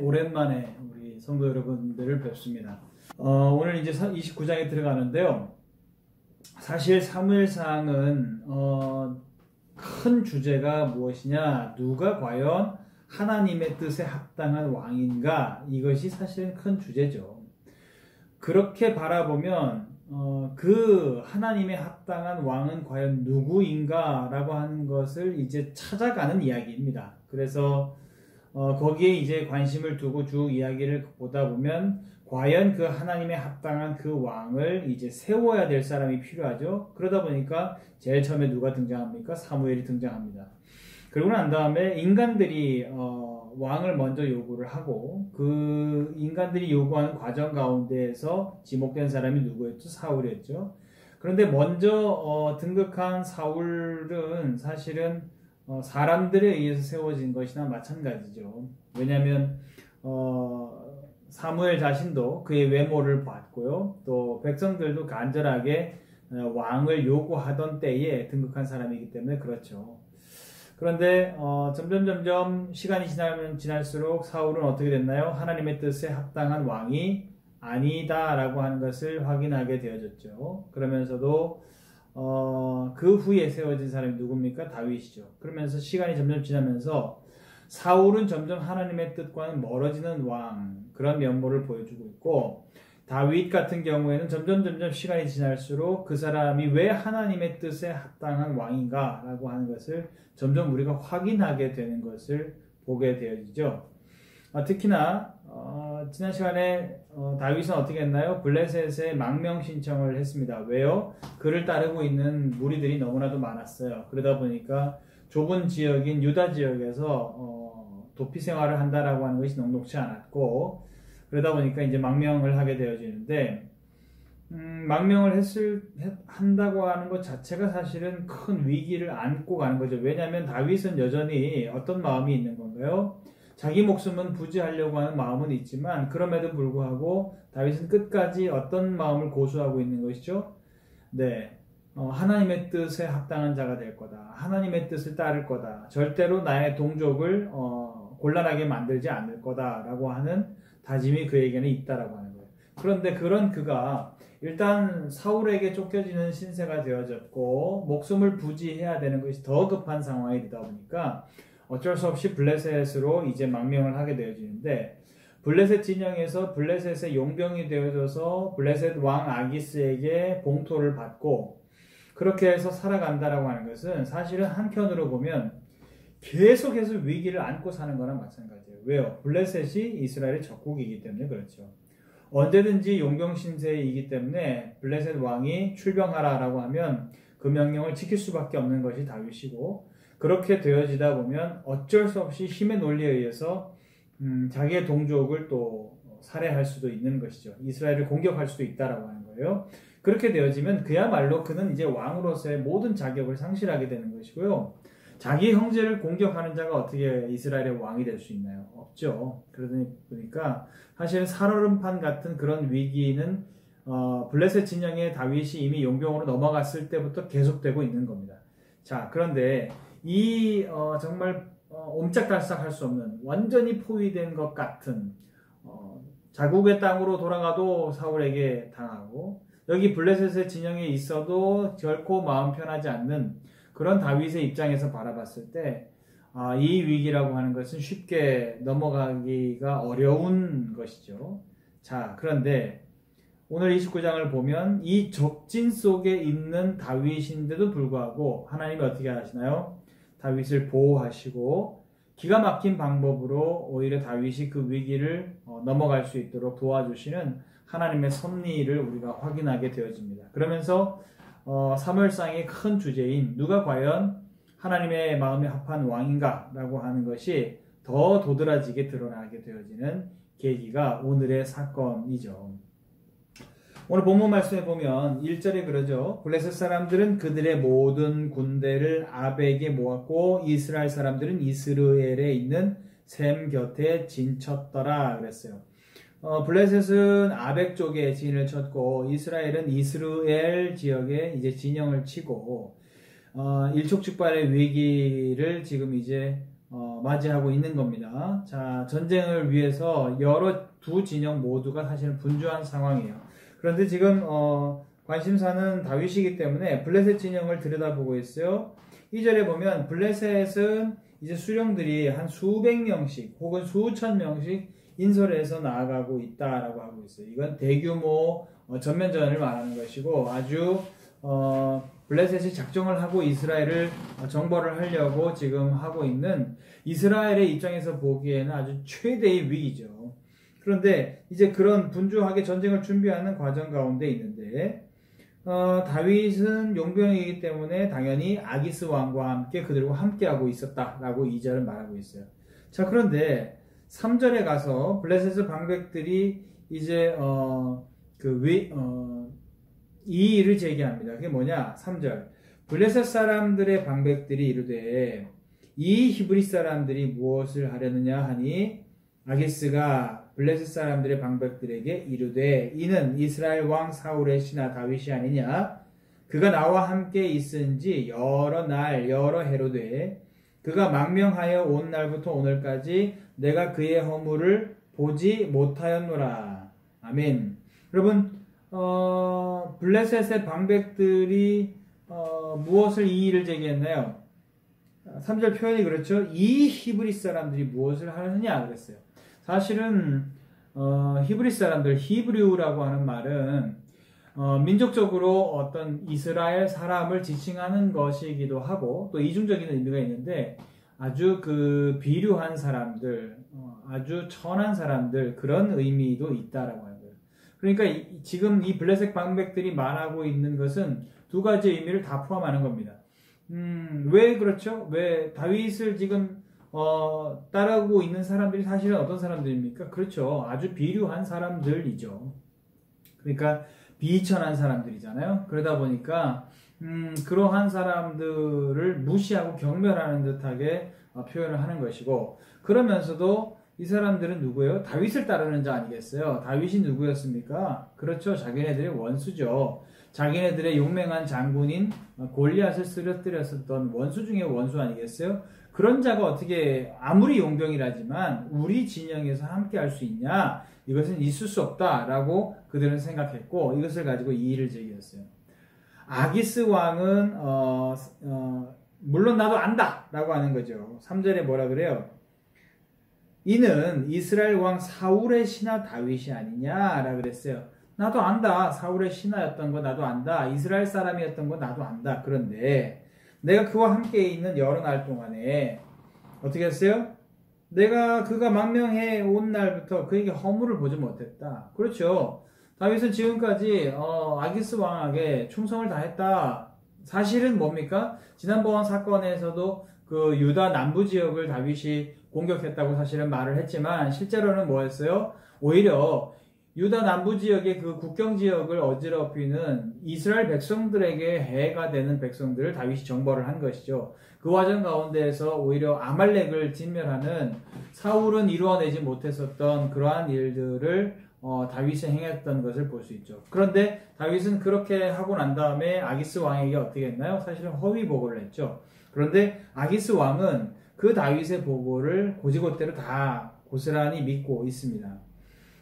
오랜만에 우리 성도 여러분들을 뵙습니다. 오늘 이제 29장에 들어가는데요. 사실 사무엘상은 큰 주제가 무엇이냐, 누가 과연 하나님의 뜻에 합당한 왕인가, 이것이 사실은 큰 주제죠. 그렇게 바라보면 그 하나님의 합당한 왕은 과연 누구인가 라고 하는 것을 이제 찾아가는 이야기입니다. 그래서 거기에 이제 관심을 두고 쭉 이야기를 보다 보면 과연 그 하나님의 합당한 그 왕을 이제 세워야 될 사람이 필요하죠. 그러다 보니까 제일 처음에 누가 등장합니까? 사무엘이 등장합니다. 그러고 난 다음에 인간들이 왕을 먼저 요구를 하고, 그 인간들이 요구하는 과정 가운데에서 지목된 사람이 누구였죠? 사울이었죠. 그런데 먼저 등극한 사울은 사실은 사람들에 의해서 세워진 것이나 마찬가지죠. 왜냐하면 사무엘 자신도 그의 외모를 봤고요, 또 백성들도 간절하게 왕을 요구하던 때에 등극한 사람이기 때문에 그렇죠. 그런데 점점 시간이 지나면 지날수록 사울은 어떻게 됐나요? 하나님의 뜻에 합당한 왕이 아니다라고 하는 것을 확인하게 되어졌죠. 그러면서도 그 후에 세워진 사람이 누굽니까? 다윗이죠. 그러면서 시간이 점점 지나면서 사울은 점점 하나님의 뜻과는 멀어지는 왕, 그런 면모를 보여주고 있고, 다윗 같은 경우에는 점점 시간이 지날수록 그 사람이 왜 하나님의 뜻에 합당한 왕인가 라고 하는 것을 점점 우리가 확인하게 되는 것을 보게 되어지죠. 특히나 지난 시간에 다윗은 어떻게 했나요? 블레셋에 망명 신청을 했습니다. 왜요? 그를 따르고 있는 무리들이 너무나도 많았어요. 그러다 보니까 좁은 지역인 유다 지역에서 도피 생활을 한다라고 하는 것이 녹록치 않았고, 그러다 보니까 이제 망명을 하게 되어지는데, 망명을 한다고 하는 것 자체가 사실은 큰 위기를 안고 가는 거죠. 왜냐하면 다윗은 여전히 어떤 마음이 있는 건가요? 자기 목숨은 부지하려고 하는 마음은 있지만, 그럼에도 불구하고 다윗은 끝까지 어떤 마음을 고수하고 있는 것이죠? 네, 하나님의 뜻에 합당한 자가 될 거다. 하나님의 뜻을 따를 거다. 절대로 나의 동족을 곤란하게 만들지 않을 거다라고 하는 다짐이 그에게는 있다라고 하는 거예요. 그런데 그런 그가 일단 사울에게 쫓겨지는 신세가 되어졌고, 목숨을 부지해야 되는 것이 더 급한 상황이 되다 보니까 어쩔 수 없이 블레셋으로 이제 망명을 하게 되어지는데, 블레셋 진영에서 블레셋의 용병이 되어져서 블레셋 왕 아기스에게 봉토를 받고 그렇게 해서 살아간다라고 하는 것은 사실은 한편으로 보면 계속해서 위기를 안고 사는 거랑 마찬가지예요. 왜요? 블레셋이 이스라엘의 적국이기 때문에 그렇죠. 언제든지 용병 신세이기 때문에 블레셋 왕이 출병하라라고 하면 그 명령을 지킬 수밖에 없는 것이 다윗이고, 그렇게 되어지다 보면 어쩔 수 없이 힘의 논리에 의해서 자기의 동족을 또 살해할 수도 있는 것이죠. 이스라엘을 공격할 수도 있다라고 하는 거예요. 그렇게 되어지면 그야말로 그는 이제 왕으로서의 모든 자격을 상실하게 되는 것이고요. 자기 형제를 공격하는 자가 어떻게 이스라엘의 왕이 될 수 있나요? 없죠. 그러다 보니까 사실은 살얼음판 같은 그런 위기는 블레셋 진영의 다윗이 이미 용병으로 넘어갔을 때부터 계속되고 있는 겁니다. 자, 그런데 이 정말 옴짝달싹할 수 없는, 완전히 포위된 것 같은 자국의 땅으로 돌아가도 사울에게 당하고, 여기 블레셋의 진영에 있어도 결코 마음 편하지 않는 그런 다윗의 입장에서 바라봤을 때 이 위기라고 하는 것은 쉽게 넘어가기가 어려운 것이죠. 자, 그런데 오늘 29장을 보면 이 적진 속에 있는 다윗인데도 불구하고 하나님이 어떻게 하시나요? 다윗을 보호하시고 기가 막힌 방법으로 오히려 다윗이 그 위기를 넘어갈 수 있도록 도와주시는 하나님의 섭리를 우리가 확인하게 되어집니다. 그러면서 사무엘상의 큰 주제인 누가 과연 하나님의 마음에 합한 왕인가 라고 하는 것이 더 도드라지게 드러나게 되어지는 계기가 오늘의 사건이죠. 오늘 본문 말씀에 보면 1절에 그러죠. 블레셋 사람들은 그들의 모든 군대를 아벡에 모았고 이스라엘 사람들은 이스르엘에 있는 셈 곁에 진쳤더라 그랬어요. 블레셋은 아벡 쪽에 진을 쳤고 이스라엘은 이스르엘 지역에 이제 진영을 치고 일촉즉발의 위기를 지금 이제 맞이하고 있는 겁니다. 자, 전쟁을 위해서 여러 두 진영 모두가 사실은 분주한 상황이에요. 그런데 지금 관심사는 다윗이기 때문에 블레셋 진영을 들여다보고 있어요. 2절에 보면 블레셋은 이제 수령들이 한 수백 명씩 혹은 수천 명씩 인솔해서 나아가고 있다라고 하고 있어요. 이건 대규모 전면전을 말하는 것이고 아주 블레셋이 작정을 하고 이스라엘을 정벌을 하려고 지금 하고 있는 이스라엘의 입장에서 보기에는 아주 최대의 위기죠. 그런데 이제 그런 분주하게 전쟁을 준비하는 과정 가운데 있는데 다윗은 용병이기 때문에 당연히 아기스 왕과 함께 그들과 함께하고 있었다라고 2절은 말하고 있어요. 자, 그런데 3절에 가서 블레셋의 방백들이 이제 이의를 제기합니다. 그게 뭐냐? 3절. 블레셋 사람들의 방백들이 이르되 이 히브리 사람들이 무엇을 하려느냐 하니 아기스가 블레셋 사람들의 방백들에게 이르되 이는 이스라엘 왕 사울의 신하 다윗이 아니냐? 그가 나와 함께 있은지 여러 날 여러 해로 돼 그가 망명하여 온 날부터 오늘까지 내가 그의 허물을 보지 못하였노라. 아멘. 여러분 블레셋의 방백들이 무엇을 이의를 제기했나요? 3절 표현이 그렇죠. 이 히브리 사람들이 무엇을 하느냐 그랬어요. 사실은 히브리 사람들, 히브리우라고 하는 말은 민족적으로 어떤 이스라엘 사람을 지칭하는 것이기도 하고 또 이중적인 의미가 있는데 아주 그 비류한 사람들, 아주 천한 사람들 그런 의미도 있다라고 하는 거예요. 그러니까 지금 이 블레셋 방백들이 말하고 있는 것은 두 가지 의미를 다 포함하는 겁니다. 왜 그렇죠? 왜 다윗을 지금 따르고 있는 사람들이 사실은 어떤 사람들입니까? 그렇죠. 아주 비류한 사람들이죠. 그러니까 비천한 사람들이잖아요. 그러다 보니까 그러한 사람들을 무시하고 경멸하는 듯하게 표현을 하는 것이고 그러면서도 이 사람들은 누구예요? 다윗을 따르는 자 아니겠어요? 다윗이 누구였습니까? 그렇죠. 자기네들의 원수죠. 자기네들의 용맹한 장군인 골리앗을 쓰러뜨렸었던 원수 중에 원수 아니겠어요? 그런 자가 어떻게 아무리 용병이라지만 우리 진영에서 함께 할 수 있냐? 이것은 있을 수 없다라고 그들은 생각했고 이것을 가지고 이의를 제기했어요. 아기스 왕은 물론 나도 안다 라고 하는 거죠. 3절에 뭐라 그래요? 이는 이스라엘 왕 사울의 신하 다윗이 아니냐라 그랬어요. 나도 안다. 사울의 신하였던 거 나도 안다. 이스라엘 사람이었던 거 나도 안다. 그런데 내가 그와 함께 있는 여러 날 동안에 어떻게 했어요? 그가 망명해 온 날부터 그에게 허물을 보지 못했다. 그렇죠. 다윗은 지금까지 아기스 왕에게 충성을 다했다. 사실은 뭡니까? 지난번 사건에서도 그 유다 남부 지역을 다윗이 공격했다고 사실은 말을 했지만 실제로는 뭐였어요? 오히려 유다 남부 지역의 그 국경 지역을 어지럽히는 이스라엘 백성들에게 해가 되는 백성들을 다윗이 정벌을 한 것이죠. 그 과정 가운데에서 오히려 아말렉을 진멸하는 사울은 이루어내지 못했었던 그러한 일들을 다윗이 행했던 것을 볼 수 있죠. 그런데 다윗은 그렇게 하고 난 다음에 아기스 왕에게 어떻게 했나요? 사실은 허위 보고를 했죠. 그런데 아기스 왕은 그 다윗의 보고를 고지고대로 다 고스란히 믿고 있습니다.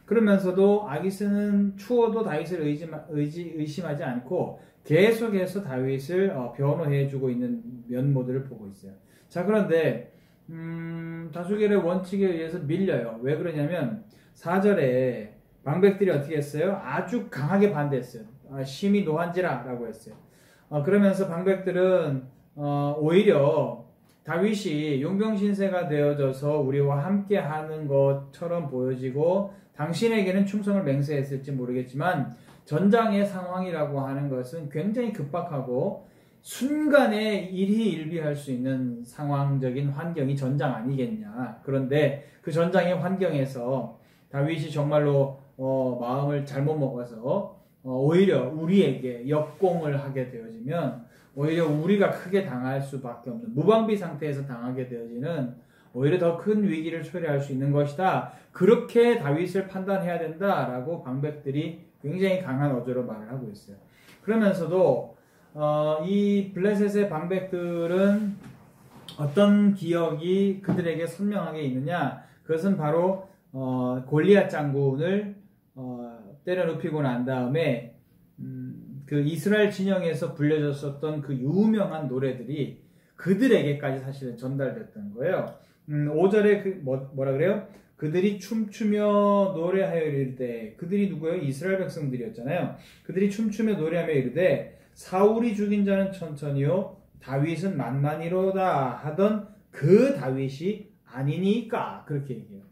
그러면서도 아기스는 추워도 다윗을 의심하지 않고 계속해서 다윗을 변호해주고 있는 면모들을 보고 있어요. 자, 그런데 다수결의 원칙에 의해서 밀려요. 왜 그러냐면 4절에 방백들이 어떻게 했어요? 아주 강하게 반대했어요. 심히 노한지라 라고 했어요. 그러면서 방백들은 오히려 다윗이 용병신세가 되어져서 우리와 함께 하는 것처럼 보여지고 당신에게는 충성을 맹세했을지 모르겠지만 전장의 상황이라고 하는 것은 굉장히 급박하고 순간에 일희일비할 수 있는 상황적인 환경이 전장 아니겠냐. 그런데 그 전장의 환경에서 다윗이 정말로 마음을 잘못 먹어서 오히려 우리에게 역공을 하게 되어지면 오히려 우리가 크게 당할 수밖에 없는 무방비 상태에서 당하게 되어지는 오히려 더 큰 위기를 초래할 수 있는 것이다. 그렇게 다윗을 판단해야 된다라고 방백들이 굉장히 강한 어조로 말을 하고 있어요. 그러면서도 이 블레셋의 방백들은 어떤 기억이 그들에게 선명하게 있느냐? 그것은 바로 골리앗 장군을 때려눕히고 난 다음에 그 이스라엘 진영에서 불려졌었던 그 유명한 노래들이 그들에게까지 사실은 전달됐던 거예요. 5절에 뭐라 그래요? 그들이 춤추며 노래하여 이르되, 그들이 누구예요? 이스라엘 백성들이었잖아요. 그들이 춤추며 노래하며 이르되 사울이 죽인 자는 천천히요 다윗은 만만히로다 하던 그 다윗이 아니니까, 그렇게 얘기해요.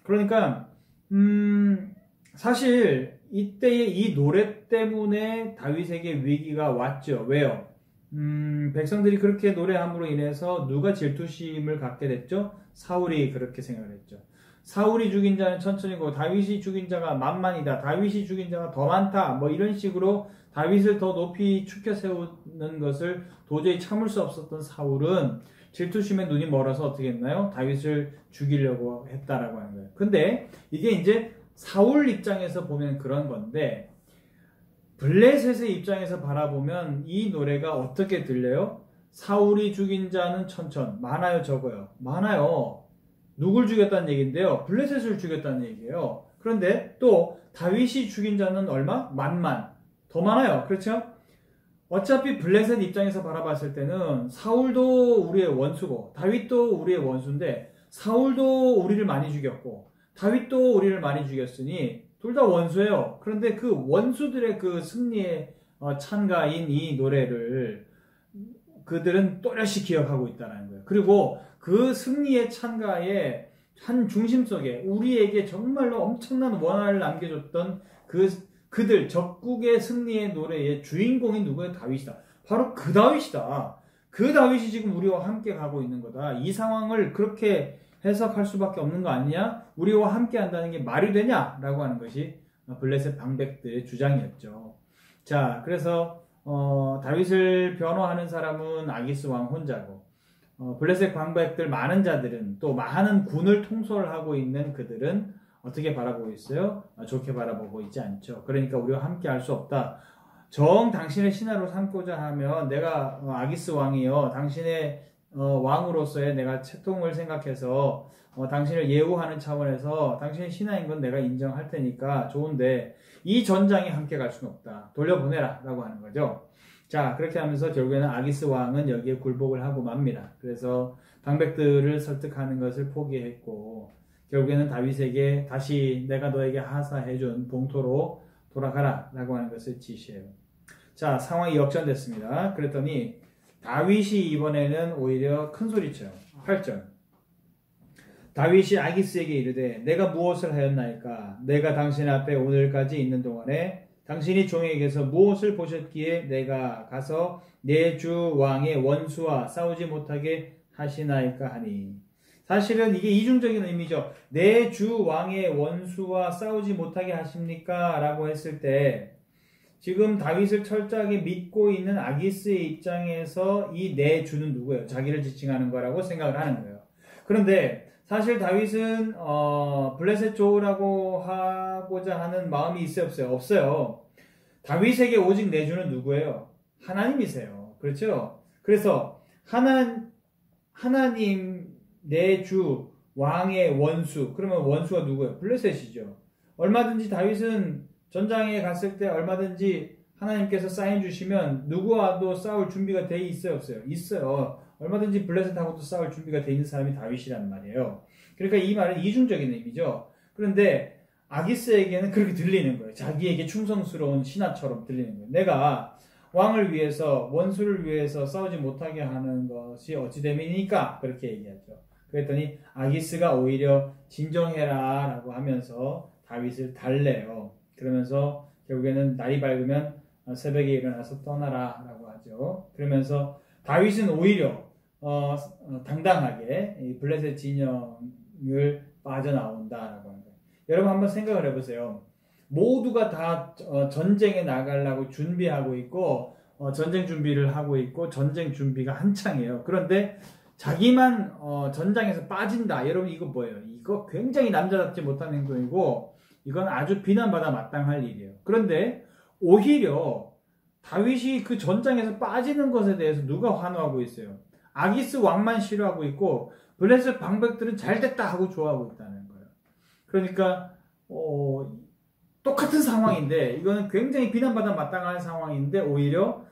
그러니까 사실 이때의 이 노래 때문에 다윗에게 위기가 왔죠. 왜요? 백성들이 그렇게 노래함으로 인해서 누가 질투심을 갖게 됐죠? 사울이 그렇게 생각을 했죠. 사울이 죽인 자는 천천히고 다윗이 죽인 자가 만만이다. 다윗이 죽인 자가 더 많다. 뭐 이런 식으로 다윗을 더 높이 축혀 세우는 것을 도저히 참을 수 없었던 사울은 질투심에 눈이 멀어서 어떻게 했나요? 다윗을 죽이려고 했다라고 하는 거예요. 근데 이게 이제 사울 입장에서 보면 그런 건데, 블레셋의 입장에서 바라보면 이 노래가 어떻게 들려요? 사울이 죽인 자는 천천, 많아요, 적어요? 많아요. 누굴 죽였다는 얘기인데요? 블레셋을 죽였다는 얘기예요. 그런데 또 다윗이 죽인 자는 얼마? 만만. 더 많아요. 그렇죠? 어차피 블레셋 입장에서 바라봤을 때는 사울도 우리의 원수고 다윗도 우리의 원수인데, 사울도 우리를 많이 죽였고 다윗도 우리를 많이 죽였으니 둘 다 원수예요. 그런데 그 원수들의 그 승리의 찬가인 이 노래를 그들은 또렷이 기억하고 있다는 거예요. 그리고 그 승리의 찬가의 한 중심 속에 우리에게 정말로 엄청난 원한을 남겨줬던 그들 적국의 승리의 노래의 주인공이 누구예요? 다윗이다. 바로 그 다윗이다. 그 다윗이 지금 우리와 함께 가고 있는 거다. 이 상황을 그렇게 해석할 수밖에 없는 거 아니냐? 우리와 함께 한다는 게 말이 되냐? 라고 하는 것이 블레셋 방백들의 주장이었죠. 자, 그래서 다윗을 변호하는 사람은 아기스 왕 혼자고, 블레셋 방백들 많은 자들은, 또 많은 군을 통솔하고 있는 그들은 어떻게 바라보고 있어요? 좋게 바라보고 있지 않죠. 그러니까 우리와 함께 할 수 없다. 정 당신의 신하로 삼고자 하면 내가 아기스 왕이요, 당신의 왕으로서의 내가 채통을 생각해서 당신을 예우하는 차원에서 당신의 신하인 건 내가 인정할 테니까 좋은데 이 전장에 함께 갈 수는 없다. 돌려보내라 라고 하는 거죠. 자, 그렇게 하면서 결국에는 아기스 왕은 여기에 굴복을 하고 맙니다. 그래서 방백들을 설득하는 것을 포기했고 결국에는 다윗에게 다시 내가 너에게 하사해준 봉토로 돌아가라 라고 하는 것을 지시해요. 자, 상황이 역전됐습니다. 그랬더니 다윗이 이번에는 오히려 큰 소리쳐요. 8절. 다윗이 아기스에게 이르되 내가 무엇을 하였나이까? 내가 당신 앞에 오늘까지 있는 동안에 당신이 종에게서 무엇을 보셨기에 내가 가서 내 주 왕의 원수와 싸우지 못하게 하시나이까 하니. 사실은 이게 이중적인 의미죠. 내 주 왕의 원수와 싸우지 못하게 하십니까? 라고 했을 때 지금 다윗을 철저하게 믿고 있는 아기스의 입장에서 이 내 주는 누구예요? 자기를 지칭하는 거라고 생각을 하는 거예요. 그런데 사실 다윗은 블레셋 좋으라고 하고자 하는 마음이 있어요? 없어요? 없어요. 다윗에게 오직 내 주는 누구예요? 하나님이세요. 그렇죠? 그래서 하나님 내 주 왕의 원수, 그러면 원수가 누구예요? 블레셋이죠. 얼마든지 다윗은 전장에 갔을 때 얼마든지 하나님께서 사인 주시면 누구와도 싸울 준비가 돼 있어요? 없어요? 있어요. 얼마든지 블레셋하고도 싸울 준비가 돼 있는 사람이 다윗이란 말이에요. 그러니까 이 말은 이중적인 의미죠. 그런데 아기스에게는 그렇게 들리는 거예요. 자기에게 충성스러운 신하처럼 들리는 거예요. 내가 왕을 위해서, 원수를 위해서 싸우지 못하게 하는 것이 어찌됨이니까 그렇게 얘기하죠. 그랬더니 아기스가 오히려 진정해라 라고 하면서 다윗을 달래요. 그러면서 결국에는 날이 밝으면 새벽에 일어나서 떠나라 라고 하죠. 그러면서 다윗은 오히려 당당하게 이 블레셋 진영을 빠져나온다라고 하는 거예요. 여러분 한번 생각을 해보세요. 모두가 다 전쟁에 나가려고 준비하고 있고 전쟁 준비를 하고 있고 전쟁 준비가 한창이에요. 그런데 자기만 전장에서 빠진다. 여러분 이거 뭐예요? 이거 굉장히 남자답지 못한 행동이고 이건 아주 비난받아 마땅할 일이에요. 그런데 오히려 다윗이 그 전장에서 빠지는 것에 대해서 누가 환호하고 있어요? 아기스 왕만 싫어하고 있고 블레셋 방백들은 잘됐다 하고 좋아하고 있다는 거예요. 그러니까 똑같은 상황인데 이거는 굉장히 비난받아 마땅한 상황인데 오히려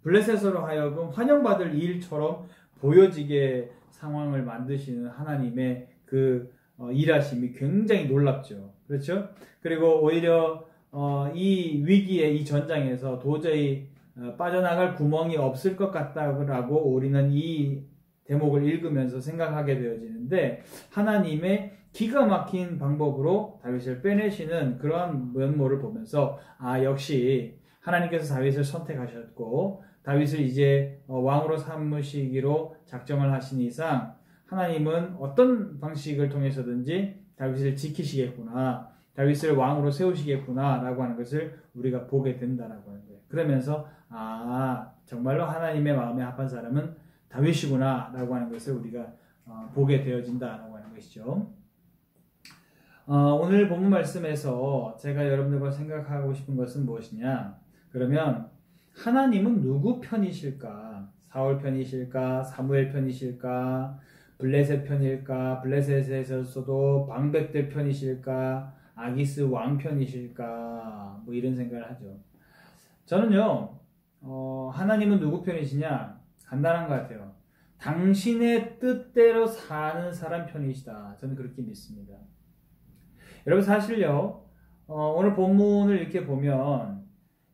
블레셋으로 하여금 환영받을 일처럼 보여지게 상황을 만드시는 하나님의 그 일하심이 굉장히 놀랍죠. 그렇죠? 그리고 오히려 이 위기에 이 전장에서 도저히 빠져나갈 구멍이 없을 것 같다고 우리는 이 대목을 읽으면서 생각하게 되어지는데 하나님의 기가 막힌 방법으로 다윗을 빼내시는 그러한 면모를 보면서 역시 하나님께서 다윗을 선택하셨고 다윗을 이제 왕으로 삼으시기로 작정을 하신 이상 하나님은 어떤 방식을 통해서든지 다윗을 지키시겠구나, 다윗을 왕으로 세우시겠구나 라고 하는 것을 우리가 보게 된다라고 하는 거예요. 그러면서 정말로 하나님의 마음에 합한 사람은 다윗이구나 라고 하는 것을 우리가 보게 되어진다라고 하는 것이죠. 오늘 본문 말씀에서 제가 여러분들과 생각하고 싶은 것은 무엇이냐? 그러면 하나님은 누구 편이실까? 사울 편이실까? 사무엘 편이실까? 블레셋 편일까? 블레셋에서도 방백들 편이실까? 아기스 왕 편이실까? 뭐 이런 생각을 하죠. 저는요, 하나님은 누구 편이시냐? 간단한 것 같아요. 당신의 뜻대로 사는 사람 편이시다. 저는 그렇게 믿습니다. 여러분 사실요, 오늘 본문을 이렇게 보면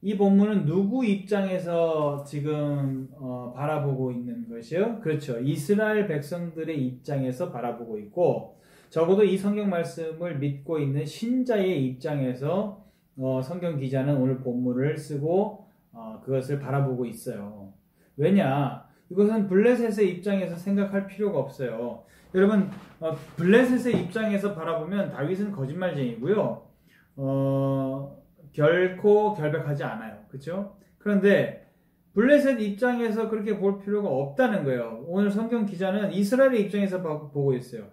이 본문은 누구 입장에서 지금 바라보고 있는 것이요? 그렇죠. 이스라엘 백성들의 입장에서 바라보고 있고 적어도 이 성경 말씀을 믿고 있는 신자의 입장에서 성경 기자는 오늘 본문을 쓰고 그것을 바라보고 있어요. 왜냐? 이것은 블레셋의 입장에서 생각할 필요가 없어요. 여러분 블레셋의 입장에서 바라보면 다윗은 거짓말쟁이고요. 결코 결백하지 않아요. 그렇죠? 그런데 블레셋 입장에서 그렇게 볼 필요가 없다는 거예요. 오늘 성경 기자는 이스라엘의 입장에서 보고 있어요.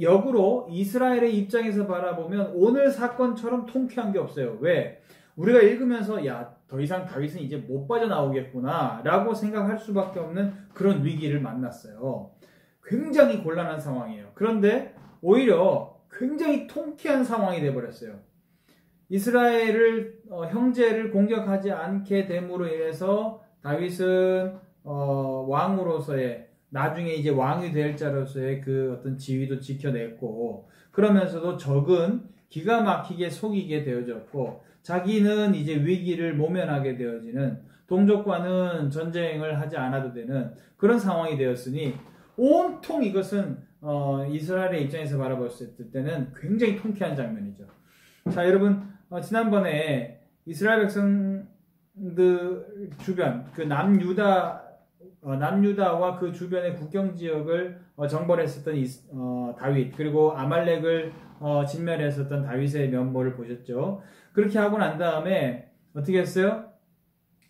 역으로 이스라엘의 입장에서 바라보면 오늘 사건처럼 통쾌한 게 없어요. 왜? 우리가 읽으면서 더 이상 다윗은 이제 못 빠져나오겠구나 라고 생각할 수밖에 없는 그런 위기를 만났어요. 굉장히 곤란한 상황이에요. 그런데 오히려 굉장히 통쾌한 상황이 돼버렸어요. 이스라엘을 형제를 공격하지 않게 됨으로 인해서 다윗은 왕으로서의 나중에 이제 왕이 될 자로서의 그 어떤 지위도 지켜냈고 그러면서도 적은 기가 막히게 속이게 되어졌고 자기는 이제 위기를 모면하게 되어지는 동족과는 전쟁을 하지 않아도 되는 그런 상황이 되었으니 온통 이것은 이스라엘의 입장에서 바라봤을 때는 굉장히 통쾌한 장면이죠. 자, 여러분 지난번에 이스라엘 백성들 주변 그 남유다와 그 주변의 국경 지역을 정벌했었던 다윗 그리고 아말렉을 진멸했었던 다윗의 면모를 보셨죠. 그렇게 하고 난 다음에 어떻게 했어요?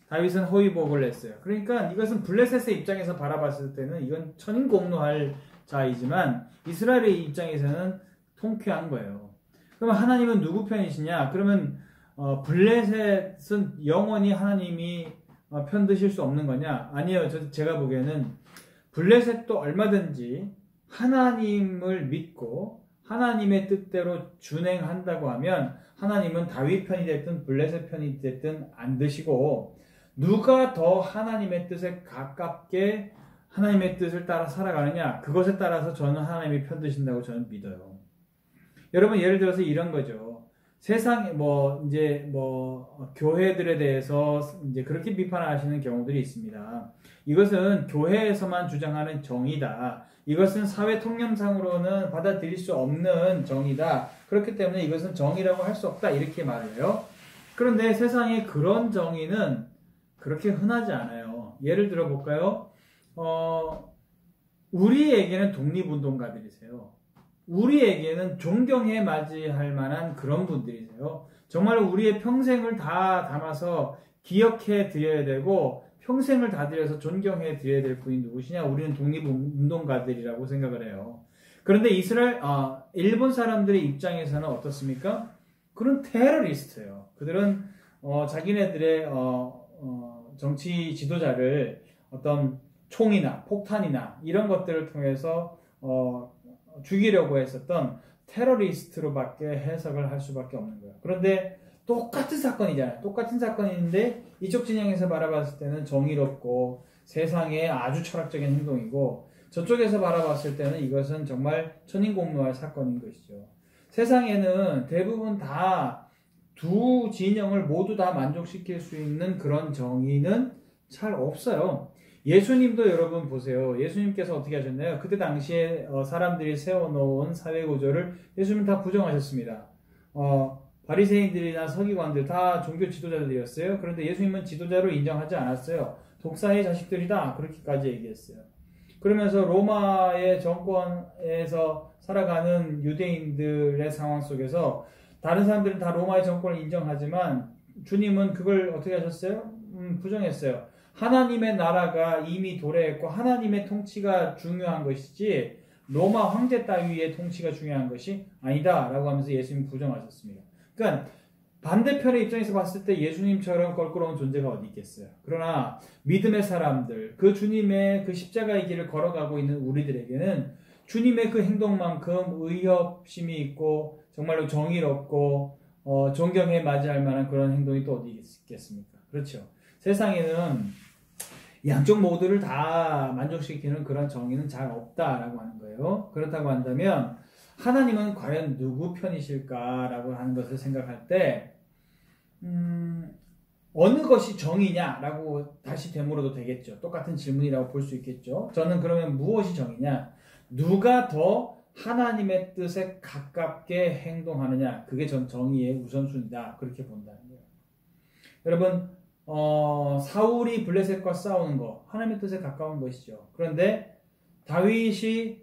다윗은 호위복을 했어요. 그러니까 이것은 블레셋의 입장에서 바라봤을 때는 이건 천인공노할 자이지만 이스라엘의 입장에서는 통쾌한 거예요. 그럼 하나님은 누구 편이시냐? 그러면 블레셋은 영원히 하나님이 편드실 수 없는 거냐? 아니에요. 제가 보기에는 블레셋도 얼마든지 하나님을 믿고 하나님의 뜻대로 준행한다고 하면 하나님은 다윗 편이 됐든 블레셋 편이 됐든 안 드시고 누가 더 하나님의 뜻에 가깝게 하나님의 뜻을 따라 살아가느냐? 그것에 따라서 저는 하나님이 편드신다고 저는 믿어요. 여러분 예를 들어서 이런 거죠. 세상에 교회들에 대해서 이제 그렇게 비판하시는 경우들이 있습니다. 이것은 교회에서만 주장하는 정의다. 이것은 사회 통념상으로는 받아들일 수 없는 정의다. 그렇기 때문에 이것은 정의라고 할 수 없다. 이렇게 말해요. 그런데 세상에 그런 정의는 그렇게 흔하지 않아요. 예를 들어 볼까요? 우리에게는 독립운동가들이세요. 우리에게는 존경해 맞이할 만한 그런 분들이세요. 정말로 우리의 평생을 다 담아서 기억해 드려야 되고 평생을 다 들여서 존경해 드려야 될 분이 누구시냐? 우리는 독립운동가들이라고 생각을 해요. 그런데 일본 사람들의 입장에서는 어떻습니까? 그런 테러리스트예요. 그들은 자기네들의 정치 지도자를 어떤 총이나 폭탄이나 이런 것들을 통해서 죽이려고 했었던 테러리스트로밖에 해석을 할 수밖에 없는 거예요. 그런데 똑같은 사건이잖아요. 똑같은 사건인데 이쪽 진영에서 바라봤을 때는 정의롭고 세상에 아주 철학적인 행동이고 저쪽에서 바라봤을 때는 이것은 정말 천인공노할 사건인 것이죠. 세상에는 대부분 다 두 진영을 모두 다 만족시킬 수 있는 그런 정의는 잘 없어요. 예수님도 여러분 보세요. 예수님께서 어떻게 하셨나요? 그때 당시에 사람들이 세워놓은 사회구조를 예수님은 다 부정하셨습니다. 바리새인들이나 서기관들 다 종교 지도자들이었어요. 그런데 예수님은 지도자로 인정하지 않았어요. 독사의 자식들이다 그렇게까지 얘기했어요. 그러면서 로마의 정권에서 살아가는 유대인들의 상황 속에서 다른 사람들은 다 로마의 정권을 인정하지만 주님은 그걸 어떻게 하셨어요? 부정했어요. 하나님의 나라가 이미 도래했고 하나님의 통치가 중요한 것이지 로마 황제 따위의 통치가 중요한 것이 아니다 라고 하면서 예수님 부정하셨습니다. 그러니까 반대편의 입장에서 봤을 때 예수님처럼 껄끄러운 존재가 어디 있겠어요. 그러나 믿음의 사람들, 그 주님의 그 십자가의 길을 걸어가고 있는 우리들에게는 주님의 그 행동만큼 의협심이 있고 정말로 정의롭고 존경에 맞이할 만한 그런 행동이 또 어디 있겠습니까? 그렇죠. 세상에는 양쪽 모두를 다 만족시키는 그런 정의는 잘 없다라고 하는 거예요. 그렇다고 한다면 하나님은 과연 누구 편이실까라고 하는 것을 생각할 때 어느 것이 정의냐라고 다시 되물어도 되겠죠. 똑같은 질문이라고 볼 수 있겠죠. 저는 그러면 무엇이 정의냐? 누가 더 하나님의 뜻에 가깝게 행동하느냐? 그게 전 정의의 우선순위다. 그렇게 본다는 거예요. 여러분 사울이 블레셋과 싸우는 거 하나님의 뜻에 가까운 것이죠. 그런데 다윗이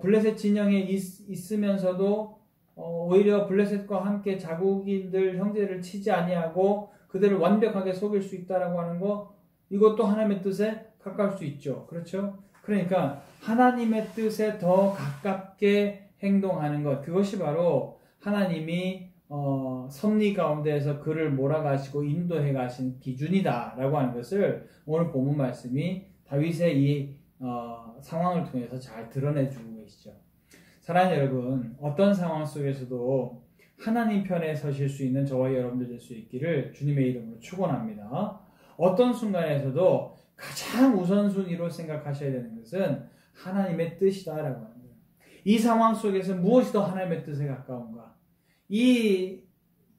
블레셋 진영에 있으면서도 오히려 블레셋과 함께 자국인들 형제를 치지 아니하고 그들을 완벽하게 속일 수 있다라고 하는 거 이것도 하나님의 뜻에 가까울 수 있죠. 그렇죠? 그러니까 하나님의 뜻에 더 가깝게 행동하는 것 그것이 바로 하나님이 섭리 가운데에서 그를 몰아가시고 인도해 가신 기준이다라고 하는 것을 오늘 본문 말씀이 다윗의 이 상황을 통해서 잘 드러내주고 계시죠. 사랑하는 여러분, 어떤 상황 속에서도 하나님 편에 서실 수 있는 저와 여러분들 될 수 있기를 주님의 이름으로 축원합니다. 어떤 순간에서도 가장 우선순위로 생각하셔야 되는 것은 하나님의 뜻이다라고 하는 거예요. 이 상황 속에서 무엇이 더 하나님의 뜻에 가까운가? 이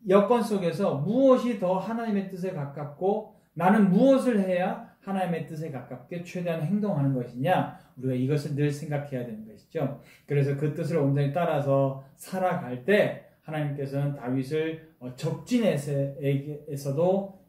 여건 속에서 무엇이 더 하나님의 뜻에 가깝고 나는 무엇을 해야 하나님의 뜻에 가깝게 최대한 행동하는 것이냐? 우리가 이것을 늘 생각해야 되는 것이죠. 그래서 그 뜻을 온전히 따라서 살아갈 때 하나님께서는 다윗을 적진에서도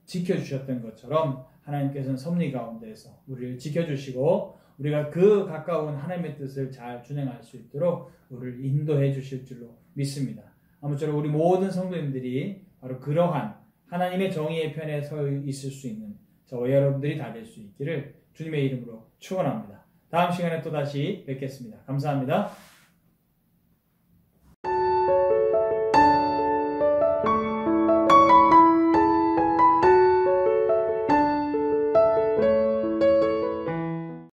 지켜주셨던 것처럼 하나님께서는 섭리 가운데에서 우리를 지켜주시고 우리가 그 가까운 하나님의 뜻을 잘 준행할 수 있도록 우리를 인도해 주실 줄로 믿습니다. 아무쪼록 우리 모든 성도님들이 바로 그러한 하나님의 정의의 편에 서 있을 수 있는 저와 여러분들이 다 될 수 있기를 주님의 이름으로 축원합니다. 다음 시간에 또 다시 뵙겠습니다. 감사합니다.